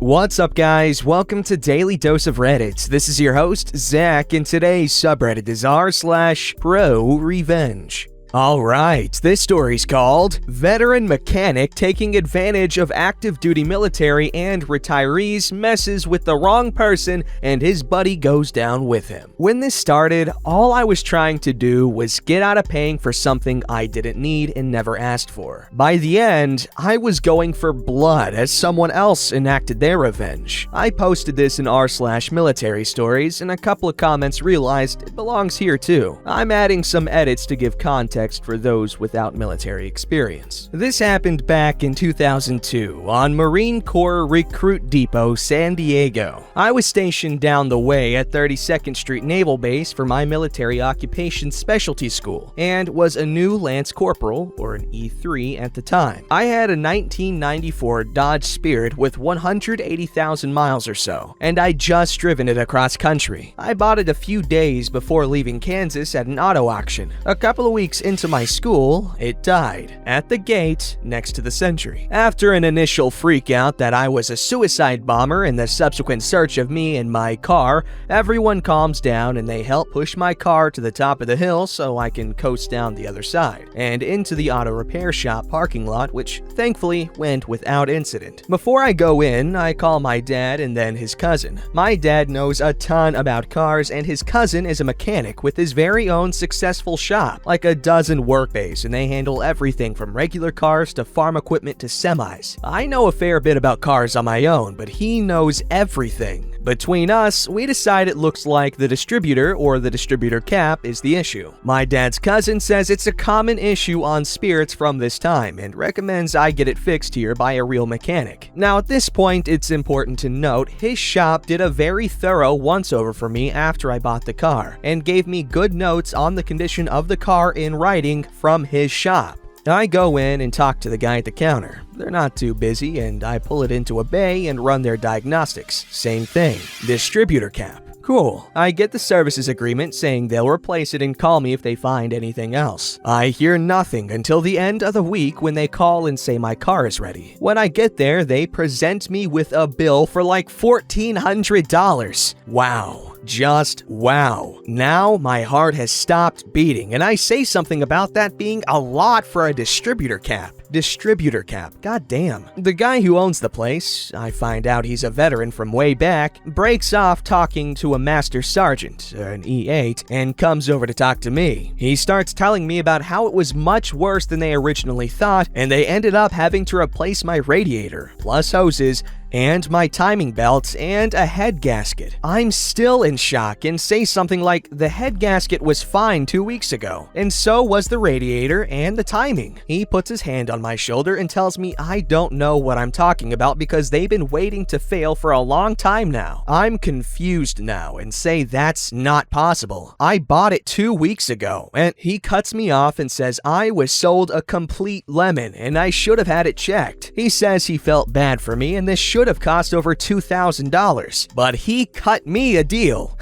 What's up, guys? Welcome to Daily Dose of Reddit. This is your host, Zach, and today's subreddit is r/ProRevenge. Alright, this story's called Veteran Mechanic Taking Advantage of Active Duty Military and Retirees Messes with the Wrong Person and His Buddy Goes Down with Him. When this started, all I was trying to do was get out of paying for something I didn't need and never asked for. By the end, I was going for blood as someone else enacted their revenge. I posted this in r/military stories and a couple of comments realized it belongs here too. I'm adding some edits to give context for those without military experience. This happened back in 2002 on Marine Corps Recruit Depot, San Diego. I was stationed down the way at 32nd Street Naval Base for my military occupation specialty school and was a new Lance Corporal, or an E3 at the time. I had a 1994 Dodge Spirit with 180,000 miles or so, and I'd just driven it across country. I bought it a few days before leaving Kansas at an auto auction. A couple of weeks into my school, it died at the gate next to the sentry. After an initial freak out that I was a suicide bomber and the subsequent search of me and my car, everyone calms down and they help push my car to the top of the hill so I can coast down the other side and into the auto repair shop parking lot, which thankfully went without incident. Before I go in, I call my dad and then his cousin. My dad knows a ton about cars and his cousin is a mechanic with his very own successful shop, like a dozen work bays, and they handle everything from regular cars to farm equipment to semis. I know a fair bit about cars on my own, but he knows everything. Between us, we decide it looks like the distributor or the distributor cap is the issue. My dad's cousin says it's a common issue on spirits from this time and recommends I get it fixed here by a real mechanic. Now at this point, it's important to note his shop did a very thorough once-over for me after I bought the car and gave me good notes on the condition of the car in writing from his shop. I go in and talk to the guy at the counter. They're not too busy, and I pull it into a bay and run their diagnostics. Same thing. Distributor cap. Cool. I get the services agreement saying they'll replace it and call me if they find anything else. I hear nothing until the end of the week when they call and say my car is ready. When I get there, they present me with a bill for like $1,400. Wow. Just wow. Now my heart has stopped beating, and I say something about that being a lot for a distributor cap. Distributor cap, goddamn. The guy who owns the place, I find out he's a veteran from way back, breaks off talking to a master sergeant, an E8, and comes over to talk to me. He starts telling me about how it was much worse than they originally thought, and they ended up having to replace my radiator, plus hoses, and my timing belt, and a head gasket. I'm still in shock and say something like the head gasket was fine 2 weeks ago, and so was the radiator and the timing. He puts his hand on my shoulder and tells me I don't know what I'm talking about because they've been waiting to fail for a long time now. I'm confused now and say that's not possible. I bought it 2 weeks ago, and he cuts me off and says I was sold a complete lemon and I should have had it checked. He says he felt bad for me and this should have cost over $2,000, but he cut me a deal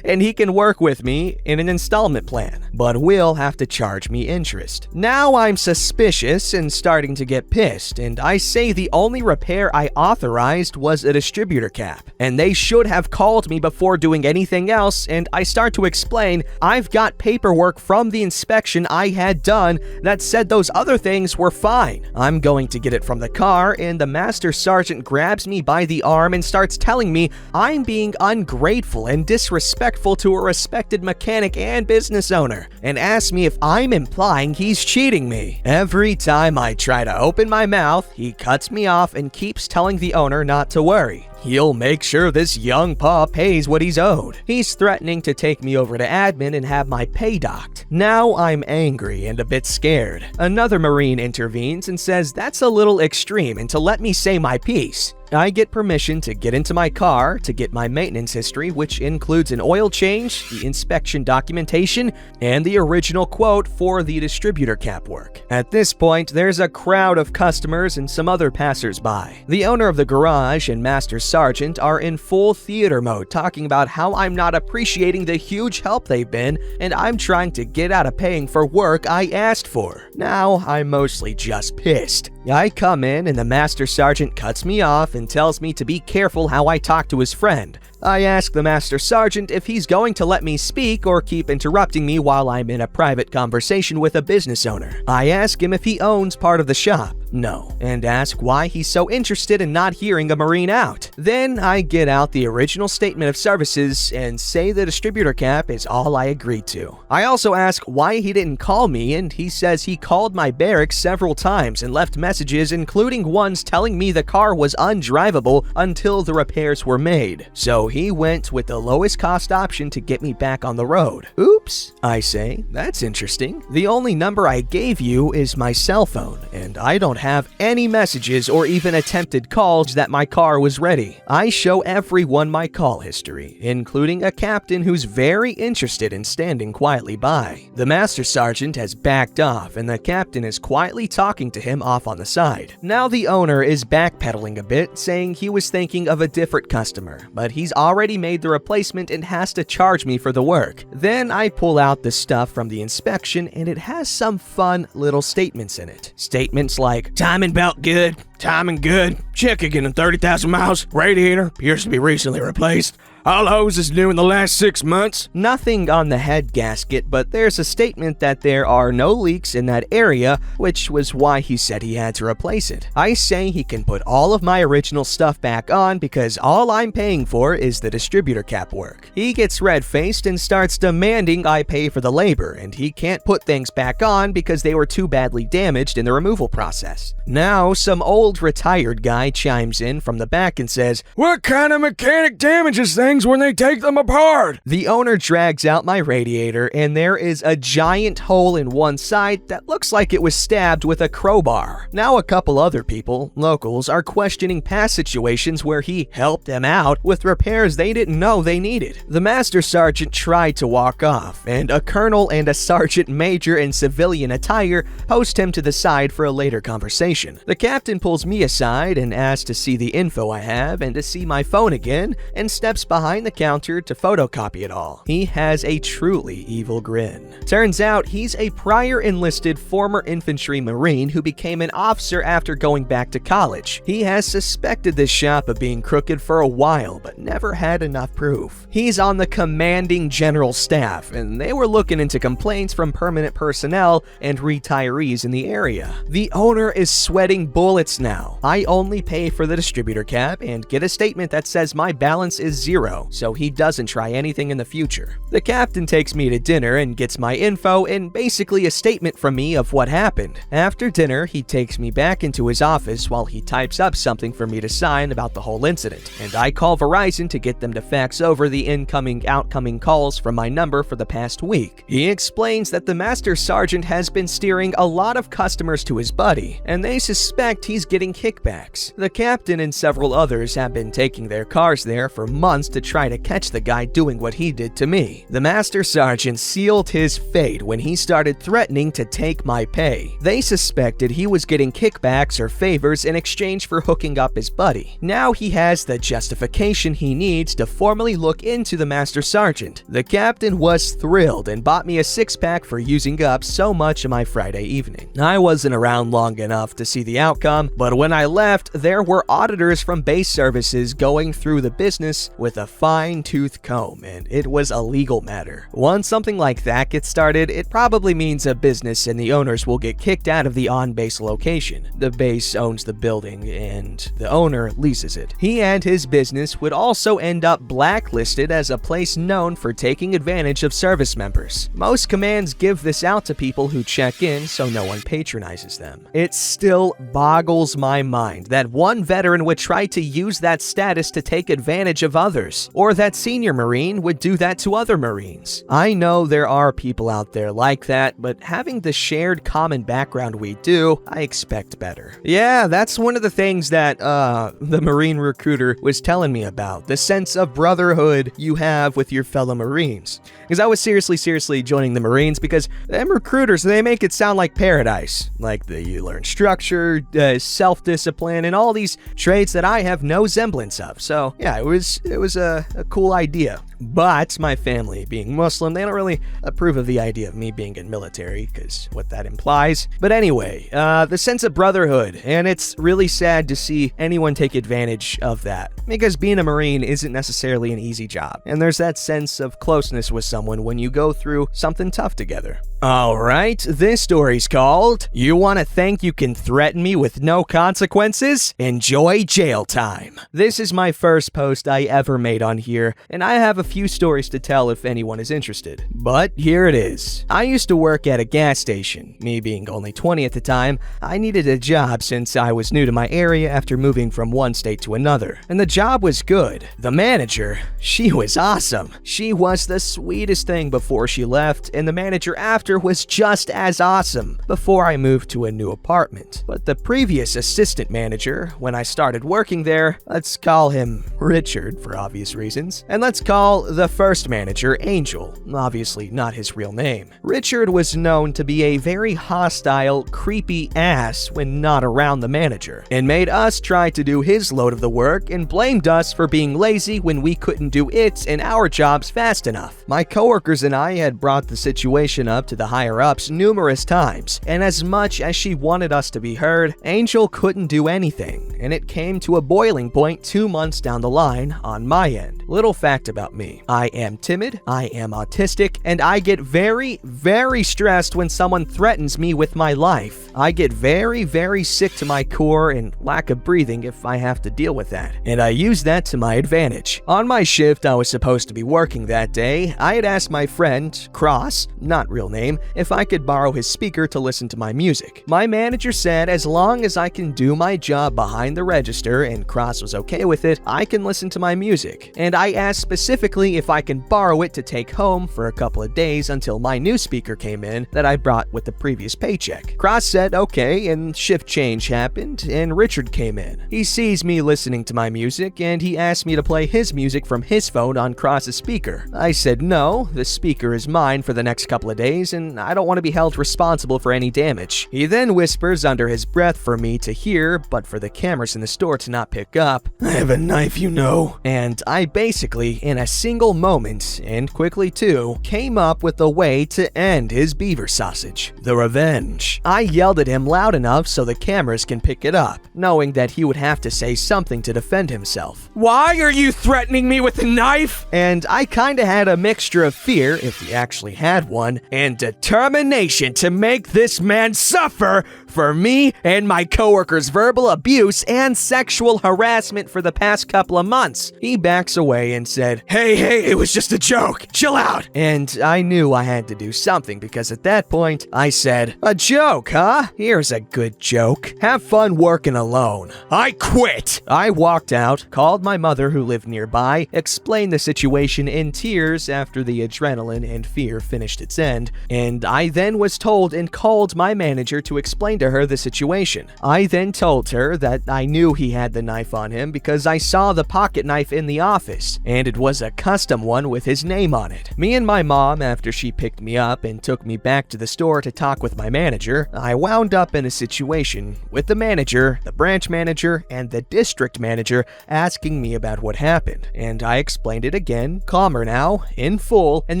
and he can work with me in an installment plan, but will have to charge me interest. Now I'm suspicious and starting to get pissed, and I say the only repair I authorized was a distributor cap, and they should have called me before doing anything else, and I start to explain I've got paperwork from the inspection I had done that said those other things were fine. I'm going to get it from the car, and the master sergeant grabs me by the arm and starts telling me I'm being ungrateful and disrespectful to a respected mechanic and business owner, and asks me if I'm implying he's cheating me. Every time I try to open my mouth, he cuts me off and keeps telling the owner not to worry. He'll make sure this young pup pays what he's owed. He's threatening to take me over to admin and have my pay docked. Now I'm angry and a bit scared. Another Marine intervenes and says that's a little extreme and to let me say my piece. I get permission to get into my car to get my maintenance history, which includes an oil change, the inspection documentation, and the original quote for the distributor cap work. At this point, there's a crowd of customers and some other passers-by. The owner of the garage and master Sergeant are in full theater mode, talking about how I'm not appreciating the huge help they've been and I'm trying to get out of paying for work I asked for. Now I'm mostly just pissed. I come in and the Master Sergeant cuts me off and tells me to be careful how I talk to his friend. I ask the Master Sergeant if he's going to let me speak or keep interrupting me while I'm in a private conversation with a business owner. I ask him if he owns part of the shop. No. And ask why he's so interested in not hearing a Marine out. Then I get out the original statement of services and say the distributor cap is all I agreed to. I also ask why he didn't call me, and he says he called my barracks several times and left messages, including ones telling me the car was undrivable until the repairs were made. So he went with the lowest cost option to get me back on the road. Oops, I say. That's interesting. The only number I gave you is my cell phone, and I don't have any messages or even attempted calls that my car was ready. I show everyone my call history, including a captain who's very interested in standing quietly by. The Master Sergeant has backed off, and the captain is quietly talking to him off on the side. Now the owner is backpedaling a bit, saying he was thinking of a different customer, but he's already made the replacement and has to charge me for the work. Then I pull out the stuff from the inspection, and it has some fun little statements in it. Statements like, timing belt good, timing good, check again in 30,000 miles, radiator appears to be recently replaced, all hoses new in the last 6 months. Nothing on the head gasket, but there's a statement that there are no leaks in that area, which was why he said he had to replace it. I say he can put all of my original stuff back on because all I'm paying for is the distributor cap work. He gets red-faced and starts demanding I pay for the labor, and he can't put things back on because they were too badly damaged in the removal process. Now, some old retired guy chimes in from the back and says, "What kind of mechanic damages things when they take them apart?" The owner drags out my radiator, and there is a giant hole in one side that looks like it was stabbed with a crowbar. Now a couple other people, locals, are questioning past situations where he helped them out with repairs they didn't know they needed. The Master Sergeant tried to walk off, and a colonel and a sergeant major in civilian attire post him to the side for a later conversation. The captain pulls me aside and asks to see the info I have and to see my phone again, and steps behind the counter to photocopy it all. He has a truly evil grin. Turns out he's a prior enlisted former infantry marine who became an officer after going back to college. He has suspected this shop of being crooked for a while, but never had enough proof. He's on the commanding general staff, and they were looking into complaints from permanent personnel and retirees in the area. The owner is sweating bullets now. I only pay for the distributor cap and get a statement that says my balance is zero, so he doesn't try anything in the future. The captain takes me to dinner and gets my info and basically a statement from me of what happened. After dinner, he takes me back into his office while he types up something for me to sign about the whole incident, and I call Verizon to get them to fax over the incoming-outcoming calls from my number for the past week. He explains that the Master Sergeant has been steering a lot of customers to his buddy, and they suspect he's getting kickbacks. The captain and several others have been taking their cars there for months to try to catch the guy doing what he did to me. The Master Sergeant sealed his fate when he started threatening to take my pay. They suspected he was getting kickbacks or favors in exchange for hooking up his buddy. Now he has the justification he needs to formally look into the Master Sergeant. The captain was thrilled and bought me a six-pack for using up so much of my Friday evening. I wasn't around long enough to see the outcome, but when I left, there were auditors from base services going through the business with a fine-tooth comb, and it was a legal matter. Once something like that gets started, it probably means a business and the owners will get kicked out of the on-base location. The base owns the building, and the owner leases it. He and his business would also end up blacklisted as a place known for taking advantage of service members. Most commands give this out to people who check in so no one patronizes them. It still boggles my mind that one veteran would try to use that status to take advantage of others. others, or that senior Marine would do that to other Marines. I know there are people out there like that, but having the shared common background we do, I expect better. Yeah, that's one of the things that the Marine recruiter was telling me about, the sense of brotherhood you have with your fellow Marines. Because I was seriously joining the Marines because them recruiters, they make it sound like paradise. Like you learn structure, self-discipline, and all these traits that I have no semblance of. So yeah, it was a cool idea. But my family, being Muslim, they don't really approve of the idea of me being in military, because what that implies. But anyway, the sense of brotherhood, and it's really sad to see anyone take advantage of that, because being a Marine isn't necessarily an easy job, and there's that sense of closeness with someone when you go through something tough together. Alright, this story's called, You Want to Think You Can Threaten Me With No Consequences? Enjoy Jail Time. This is my first post I ever made on here, and I have a few stories to tell if anyone is interested. But here it is. I used to work at a gas station. Me being only 20 at the time, I needed a job since I was new to my area after moving from one state to another. And the job was good. The manager, she was awesome. She was the sweetest thing before she left, and the manager after was just as awesome before I moved to a new apartment. But the previous assistant manager, when I started working there, let's call him Richard for obvious reasons, and let's call the first manager Angel, obviously not his real name. Richard was known to be a very hostile, creepy ass when not around the manager, and made us try to do his load of the work and blamed us for being lazy when we couldn't do it and our jobs fast enough. My coworkers and I had brought the situation up to the higher-ups numerous times, and as much as she wanted us to be heard, Angel couldn't do anything, and it came to a boiling point 2 months down the line on my end. Little fact about me: I am timid, I am autistic, and I get very stressed when someone threatens me with my life. I get very sick to my core and lack of breathing if I have to deal with that, and I use that to my advantage. On my shift I was supposed to be working that day, I had asked my friend, Cross, not real name, if I could borrow his speaker to listen to my music. My manager said as long as I can do my job behind the register and Cross was okay with it, I can listen to my music. And I asked specifically if I can borrow it to take home for a couple of days until my new speaker came in that I brought with the previous paycheck. Cross said okay, and shift change happened, and Richard came in. He sees me listening to my music, and he asked me to play his music from his phone on Cross's speaker. I said no, the speaker is mine for the next couple of days, and I don't want to be held responsible for any damage. He then whispers under his breath for me to hear, but for the cameras in the store to not pick up, "I have a knife, you know." And I basically, in a single moment, and quickly too, came up with a way to end his beaver sausage. The revenge. I yelled at him loud enough so the cameras can pick it up, knowing that he would have to say something to defend himself. "Why are you threatening me with a knife?" And I kinda had a mixture of fear, if he actually had one, and determination to make this man suffer for me and my coworkers' verbal abuse and sexual harassment for the past couple of months. He backs away and said, Hey, it was just a joke. Chill out." And I knew I had to do something because at that point, I said, "A joke, huh? Here's a good joke. Have fun working alone." I quit. I walked out, called my mother who lived nearby, explained the situation in tears after the adrenaline and fear finished its end, and I then was told and called my manager to explain to her the situation. I then told her that I knew he had the knife on him because I saw the pocket knife in the office, and it was a custom one with his name on it. Me and my mom, after she picked me up and took me back to the store to talk with my manager, I wound up in a situation with the manager, the branch manager, and the district manager asking me about what happened, and I explained it again, calmer now, in full, and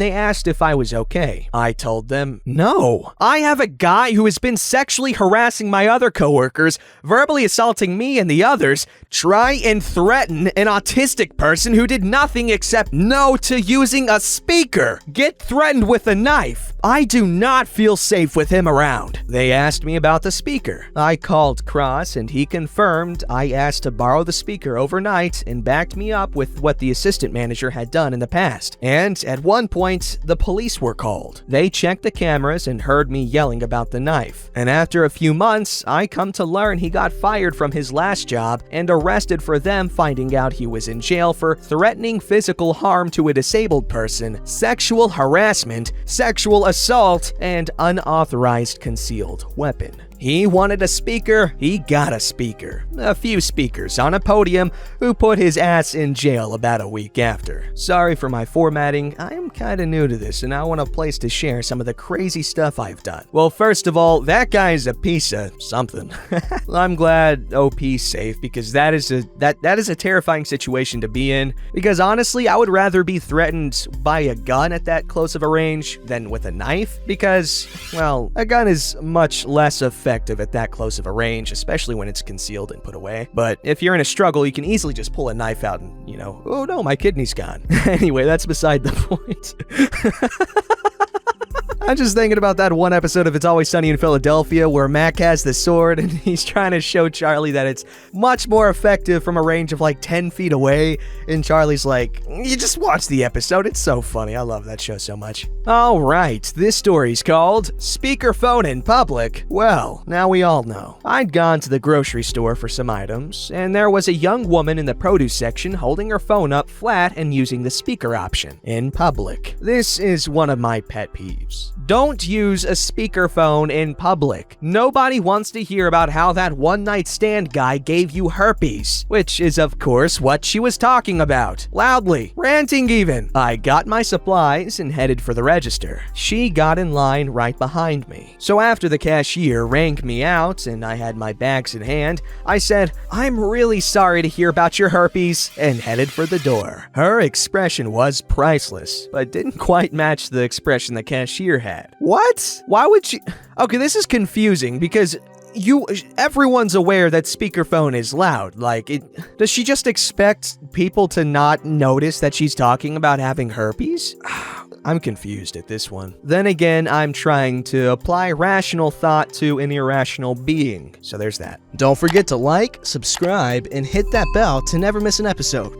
they asked if I was okay. I told them, no. I have a guy who has been sexually harassing my other coworkers, verbally assaulting me and the others, try and threaten an autistic person who did nothing except no to using a speaker, get threatened with a knife. I do not feel safe with him around. They asked me about the speaker. I called Cross and he confirmed I asked to borrow the speaker overnight and backed me up with what the assistant manager had done in the past. And at one point, the police were called. They checked the cameras and heard me yelling about the knife. And after a few months, I come to learn he got fired from his last job and arrested for them finding out he was in jail for threatening physical harm to a disabled person, sexual harassment, sexual assault, and unauthorized concealed weapon. He wanted a speaker, he got a speaker. A few speakers on a podium who put his ass in jail about a week after. Sorry for my formatting, I am kinda new to this and I want a place to share some of the crazy stuff I've done. Well, first of all, that guy's a piece of something. I'm glad OP's safe because that is a terrifying situation to be in. Because honestly, I would rather be threatened by a gun at that close of a range than with a knife because, well, a gun is much less effective at that close of a range, especially when it's concealed and put away. But if you're in a struggle, you can easily just pull a knife out and, oh no, my kidney's gone. Anyway, that's beside the point. I'm just thinking about that one episode of It's Always Sunny in Philadelphia where Mac has the sword and he's trying to show Charlie that it's much more effective from a range of like 10 feet away. And Charlie's like, you just watch the episode. It's so funny. I love that show so much. All right, this story's called Speakerphone in Public. Well, now we all know. I'd gone to the grocery store for some items, and there was a young woman in the produce section holding her phone up flat and using the speaker option in public. This is one of my pet peeves. Don't use a speakerphone in public. Nobody wants to hear about how that one-night stand guy gave you herpes, which is of course what she was talking about. Loudly, ranting even. I got my supplies and headed for the register. She got in line right behind me. So after the cashier rang me out and I had my bags in hand, I said, "I'm really sorry to hear about your herpes," and headed for the door. Her expression was priceless, but didn't quite match the expression the cashier had. What? Why would she? Okay, this is confusing because everyone's aware that speakerphone is loud. Does she just expect people to not notice that she's talking about having herpes? I'm confused at this one. Then again, I'm trying to apply rational thought to an irrational being. So there's that. Don't forget to like, subscribe, and hit that bell to never miss an episode.